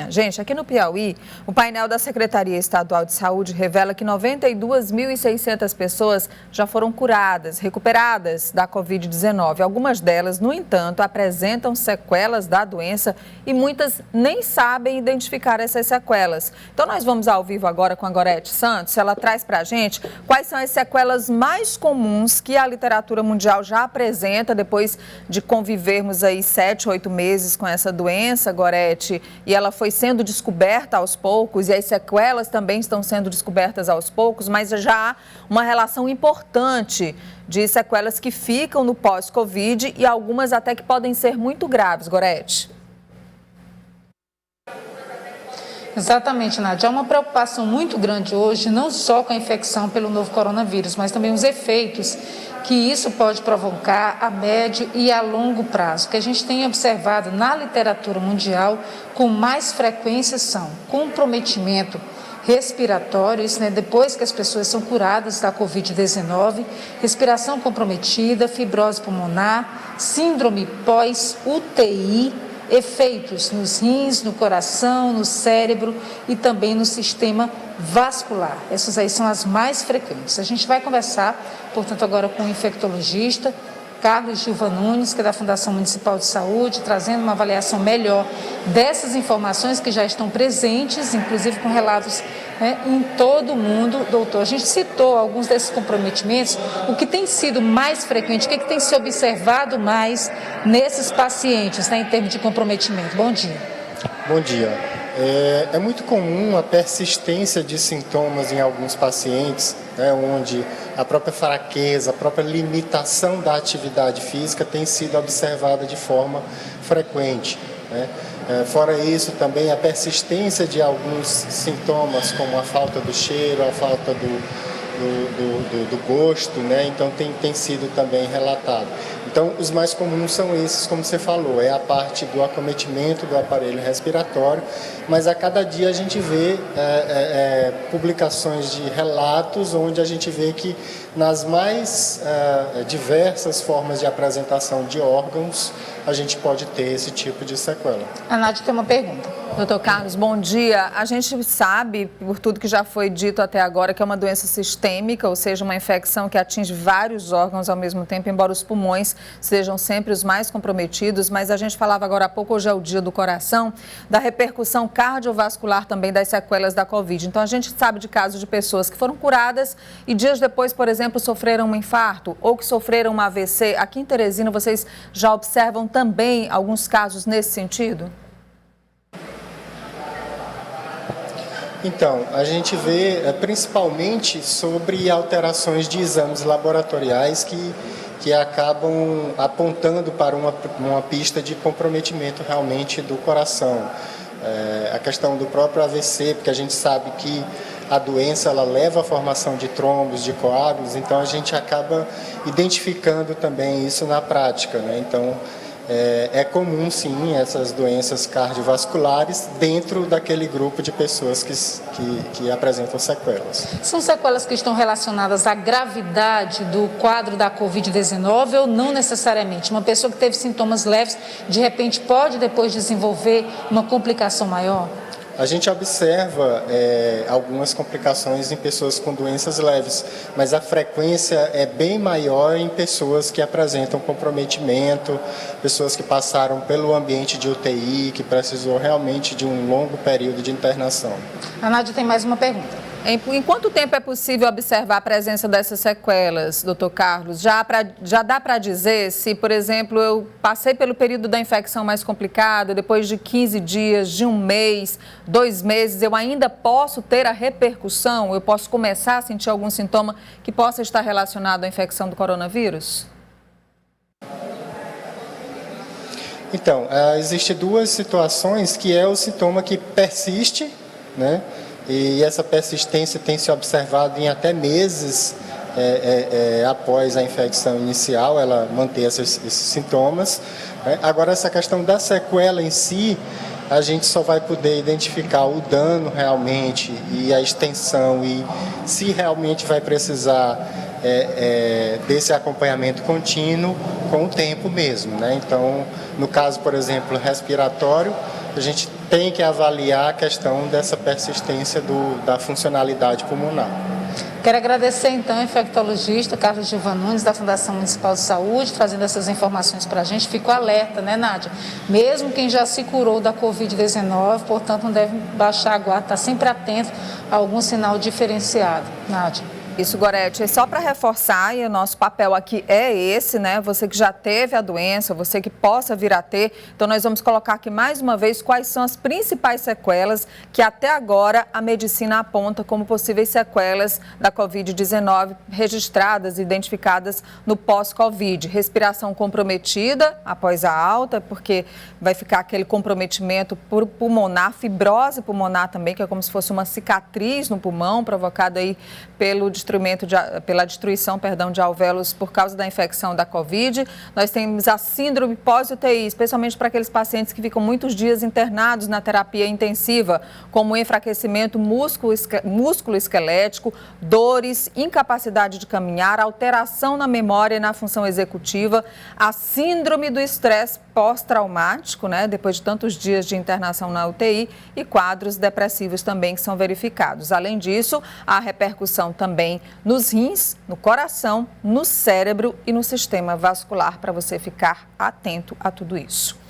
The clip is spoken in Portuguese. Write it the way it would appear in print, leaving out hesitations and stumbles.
Gente, aqui no Piauí, o painel da Secretaria Estadual de Saúde revela que 92.600 pessoas já foram curadas, recuperadas da Covid-19. Algumas delas, no entanto, apresentam sequelas da doença e muitas nem sabem identificar essas sequelas. Então, nós vamos ao vivo agora com a Gorete Santos. Ela traz para a gente quais são as sequelas mais comuns que a literatura mundial já apresenta depois de convivermos aí 7, 8 meses com essa doença, Gorete, e ela foi sendo descoberta aos poucos e as sequelas também estão sendo descobertas aos poucos, mas já há uma relação importante de sequelas que ficam no pós-Covid e algumas até que podem ser muito graves, Gorete. Exatamente, Nádia. Há uma preocupação muito grande hoje, não só com a infecção pelo novo coronavírus, mas também os efeitos que isso pode provocar a médio e a longo prazo. O que a gente tem observado na literatura mundial com mais frequência são comprometimento respiratório, isso, depois que as pessoas são curadas da Covid-19, respiração comprometida, fibrose pulmonar, síndrome pós-UTI, efeitos nos rins, no coração, no cérebro e também no sistema vascular. Essas aí são as mais frequentes. A gente vai conversar, portanto, agora com o infectologista Carlos Gilvan Nunes, que é da Fundação Municipal de Saúde, trazendo uma avaliação melhor dessas informações que já estão presentes, inclusive com relatos em todo o mundo. Doutor, a gente citou alguns desses comprometimentos, o que tem sido mais frequente, o que tem se observado mais nesses pacientes, em termos de comprometimento? Bom dia. Bom dia. É muito comum a persistência de sintomas em alguns pacientes, onde a própria fraqueza, a própria limitação da atividade física tem sido observada de forma frequente. Fora isso, também a persistência de alguns sintomas, como a falta do cheiro, a falta do gosto, então tem sido também relatado. Então, os mais comuns são esses, como você falou, é a parte do acometimento do aparelho respiratório, mas a cada dia a gente vê publicações de relatos onde a gente vê que nas mais diversas formas de apresentação de órgãos, a gente pode ter esse tipo de sequela. A Nádia tem uma pergunta. Doutor Carlos, bom dia. A gente sabe, por tudo que já foi dito até agora, que é uma doença sistêmica, ou seja, uma infecção que atinge vários órgãos ao mesmo tempo, embora os pulmões sejam sempre os mais comprometidos, mas a gente falava agora há pouco, hoje é o dia do coração, da repercussão cardiovascular também das sequelas da Covid. Então, a gente sabe de casos de pessoas que foram curadas e dias depois, por exemplo, sofreram um infarto ou que sofreram uma AVC. Aqui em Teresina, vocês já observam também alguns casos nesse sentido? Então, a gente vê principalmente sobre alterações de exames laboratoriais que acabam apontando para uma pista de comprometimento realmente do coração. A questão do próprio AVC, porque a gente sabe que a doença ela leva à formação de trombos, de coágulos, então a gente acaba identificando também isso na prática, Então, é comum, sim, essas doenças cardiovasculares dentro daquele grupo de pessoas que apresentam sequelas. São sequelas que estão relacionadas à gravidade do quadro da Covid-19 ou não necessariamente? Uma pessoa que teve sintomas leves, de repente, pode depois desenvolver uma complicação maior? A gente observa algumas complicações em pessoas com doenças leves, mas a frequência é bem maior em pessoas que apresentam comprometimento, pessoas que passaram pelo ambiente de UTI, que precisou realmente de um longo período de internação. A Nádia tem mais uma pergunta. Em quanto tempo é possível observar a presença dessas sequelas, doutor Carlos? Já dá para dizer se, por exemplo, eu passei pelo período da infecção mais complicado, depois de 15 dias, de um mês, 2 meses, eu ainda posso ter a repercussão? Eu posso começar a sentir algum sintoma que possa estar relacionado à infecção do coronavírus? Então, existem 2 situações que é o sintoma que persiste, E essa persistência tem se observado em até meses após a infecção inicial, ela mantém esses sintomas. Agora, essa questão da sequela em si, a gente só vai poder identificar o dano realmente e a extensão e se realmente vai precisar desse acompanhamento contínuo com o tempo mesmo, Então, no caso, por exemplo, respiratório, a gente tem que avaliar a questão dessa persistência da funcionalidade pulmonar. Quero agradecer, então, ao infectologista Carlos Gilvan Nunes, da Fundação Municipal de Saúde, trazendo essas informações para a gente. Fico alerta, né, Nádia? Mesmo quem já se curou da Covid-19, portanto, não deve baixar a guarda, está sempre atento a algum sinal diferenciado. Nádia. Isso, Gorete, só para reforçar, e o nosso papel aqui é esse, né? Você que já teve a doença, você que possa vir a ter. Então, nós vamos colocar aqui mais uma vez quais são as principais sequelas que até agora a medicina aponta como possíveis sequelas da Covid-19 registradas e identificadas no pós-Covid. Respiração comprometida após a alta, porque vai ficar aquele comprometimento pulmonar, fibrose pulmonar também, que é como se fosse uma cicatriz no pulmão provocada aí pela destruição de alvéolos por causa da infecção da Covid. Nós temos a síndrome pós-UTI, especialmente para aqueles pacientes que ficam muitos dias internados na terapia intensiva, como enfraquecimento músculo-esquelético, dores, incapacidade de caminhar, alteração na memória e na função executiva, a síndrome do estresse pós-traumático, né, depois de tantos dias de internação na UTI, e quadros depressivos também que são verificados. Além disso, a repercussão também nos rins, no coração, no cérebro e no sistema vascular, para você ficar atento a tudo isso.